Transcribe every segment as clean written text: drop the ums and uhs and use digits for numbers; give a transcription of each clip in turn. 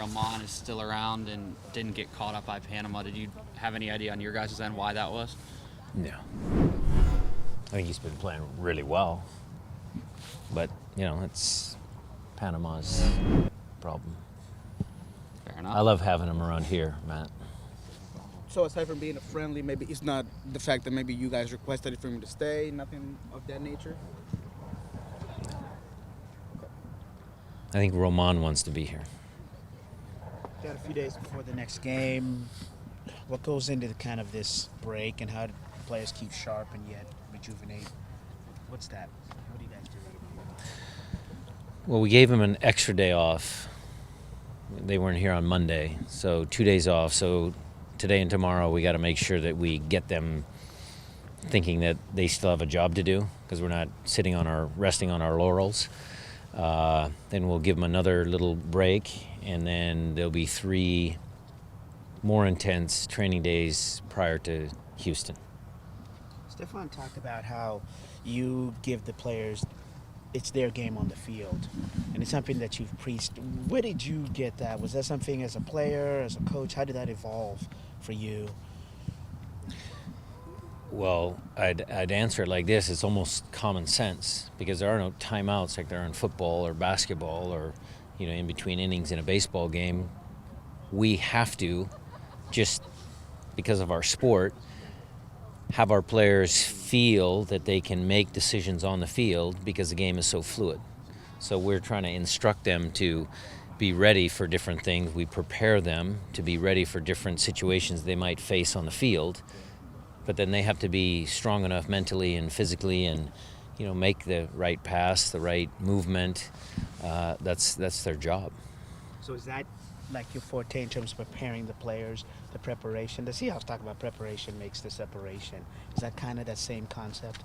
Roman is still around and didn't get caught up by Panama. Did you have any idea on your guys' end why that was? No. I think he's been playing really well. But, it's Panama's problem. Fair enough. I love having him around here, Matt. So aside from being a friendly, maybe it's not the fact that maybe you guys requested for him to stay, nothing of that nature? I think Roman wants to be here. Got a few days before the next game. What goes into kind of this break, and how do players keep sharp and yet rejuvenate? What's that? What do you guys do? Well, we gave him an extra day off. They weren't here on Monday, so 2 days off. So today and tomorrow we got to make sure that we get them thinking that they still have a job to do, because we're not resting on our laurels. Then we'll give them another little break, and then there'll be 3 more intense training days prior to Houston. Stefan talked about how you give the players, it's their game on the field, and it's something that you've preached. Where did you get that? Was that something as a player, as a coach? How did that evolve for you? Well, I'd answer it like this. It's almost common sense, because there are no timeouts like there are in football or basketball or, in between innings in a baseball game. We have to, just because of our sport, have our players feel that they can make decisions on the field, because the game is so fluid. So we're trying to instruct them to be ready for different things. We prepare them to be ready for different situations they might face on the field. But then they have to be strong enough mentally and physically and, make the right pass, the right movement. That's their job. So is that like your forte in terms of preparing the players, the preparation? The Seahawks talk about preparation makes the separation. Is that kind of that same concept?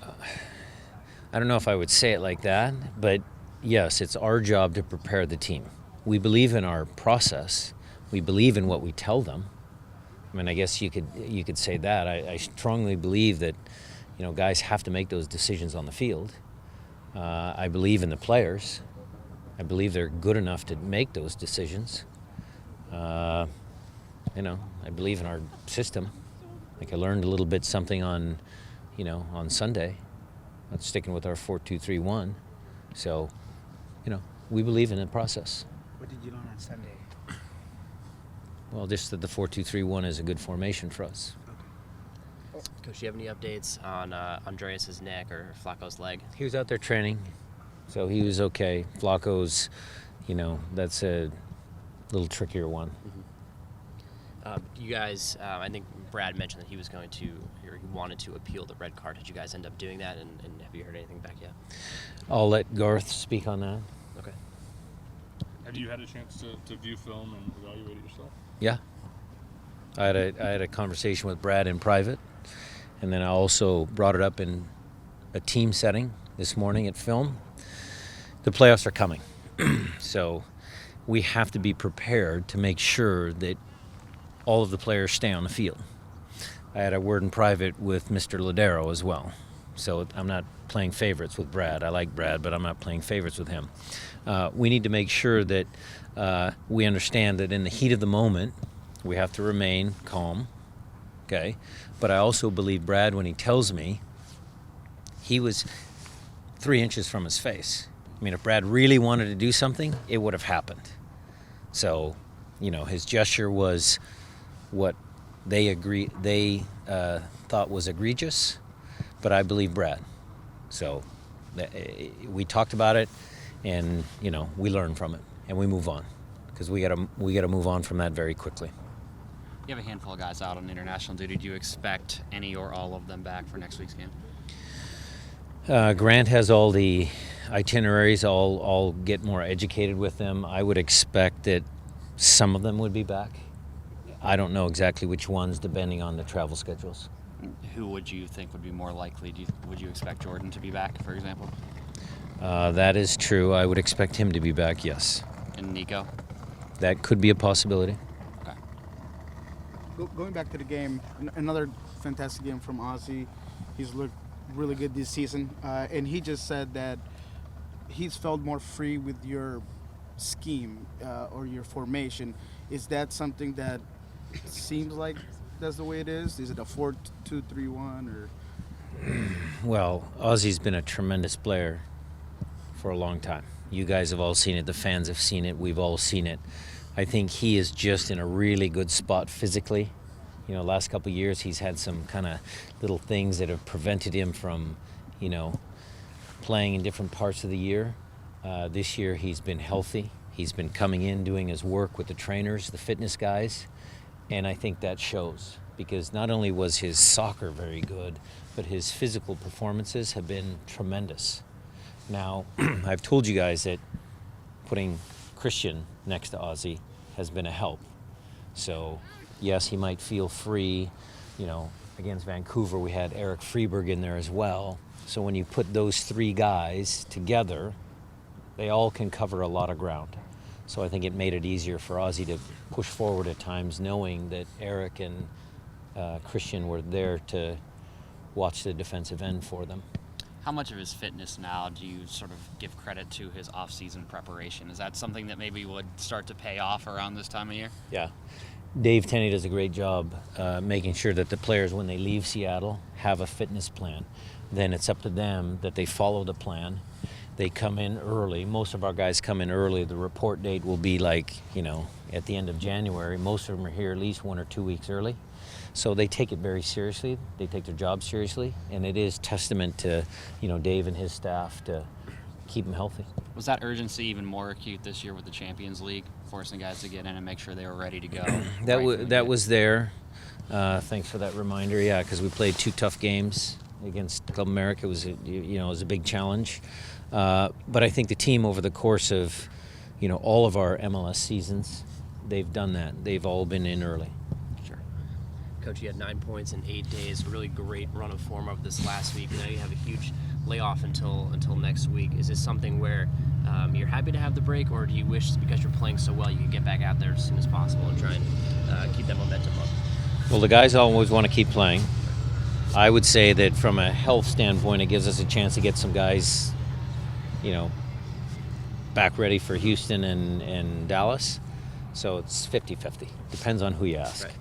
I don't know if I would say it like that, but yes, it's our job to prepare the team. We believe in our process. We believe in what we tell them. I mean, I guess you could say that. I strongly believe that, guys have to make those decisions on the field. I believe in the players. I believe they're good enough to make those decisions. I believe in our system. Like I learned a little bit something on Sunday. I'm sticking with our 4-2-3-1. So, we believe in the process. What did you learn on Sunday? Well, just that the 4-2-3-1 is a good formation for us. Coach, do you have any updates on Andreas' neck or Flacco's leg? He was out there training, so he was okay. Flacco's, that's a little trickier one. You guys, I think Brad mentioned that he was going to, or he wanted to appeal the red card. Did you guys end up doing that, and have you heard anything back yet? I'll let Garth speak on that. Okay. Have you had a chance to view film and evaluate it yourself? Yeah. I had a conversation with Brad in private, and then I also brought it up in a team setting this morning at film. The playoffs are coming, so we have to be prepared to make sure that all of the players stay on the field. I had a word in private with Mr. Ladero as well, so I'm not playing favorites with Brad. I like Brad, but I'm not playing favorites with him. We need to make sure that we understand that in the heat of the moment, we have to remain calm, okay? But I also believe Brad when he tells me he was 3 inches from his face. I mean, if Brad really wanted to do something, it would have happened. So, his gesture was what they thought was egregious, but I believe Brad. So we talked about it, and we learn from it and we move on, because we gotta move on from that very quickly. You have a handful of guys out on international duty. Do you expect any or all of them back for next week's game? Grant has all the itineraries. I'll get more educated with them. I would expect that some of them would be back. I don't know exactly which ones, depending on the travel schedules. Who would you think would be more likely? Would you expect Jordan to be back, for example? That is true. I would expect him to be back, yes. And Nico? That could be a possibility. Okay. Going back to the game, another fantastic game from Ozzie. He's looked really good this season, and he just said that he's felt more free with your scheme or your formation, is that something that seems like that's the way it is? Is it a 4-2-3-1 or? Well, Ozzie's been a tremendous player for a long time. You guys have all seen it. The fans have seen it. We've all seen it. I think he is just in a really good spot physically. You know, last couple of years he's had some kind of little things that have prevented him from, you know, playing in different parts of the year. This year he's been healthy. He's been coming in, doing his work with the trainers, the fitness guys, and I think that shows, because not only was his soccer very good, but his physical performances have been tremendous. Now, I've told you guys that putting Christian next to Ozzie has been a help. So, yes, he might feel free. You know, against Vancouver, we had Eric Freeberg in there as well. So when you put those three guys together, they all can cover a lot of ground. So I think it made it easier for Ozzie to push forward at times, knowing that Eric and Christian were there to watch the defensive end for them. How much of his fitness now do you sort of give credit to his off-season preparation? Is that something that maybe would start to pay off around this time of year? Yeah. Dave Tenney does a great job making sure that the players, when they leave Seattle, have a fitness plan. Then it's up to them that they follow the plan. They come in early. Most of our guys come in early. The report date will be like, you know, at the end of January. Most of them are here at least 1 or 2 weeks early. So they take it very seriously. They take their job seriously. And it is testament to, you know, Dave and his staff to keep them healthy. Was that urgency even more acute this year with the Champions League, forcing guys to get in and make sure they were ready to go? That was there. Thanks for that reminder. Yeah, because we played 2 tough games against Club America. It was it was a big challenge. But I think the team, over the course of, you know, all of our MLS seasons, they've done that. They've all been in early. Sure. Coach, you had 9 points in 8 days. Really great run of form over this last week. Now you have a huge layoff until next week. Is this something where you're happy to have the break, or do you wish, because you're playing so well, you can get back out there as soon as possible and try and keep that momentum up? Well, the guys always want to keep playing. I would say that from a health standpoint, it gives us a chance to get some guys, you know, back ready for Houston and Dallas. So it's 50-50. Depends on who you ask. Right.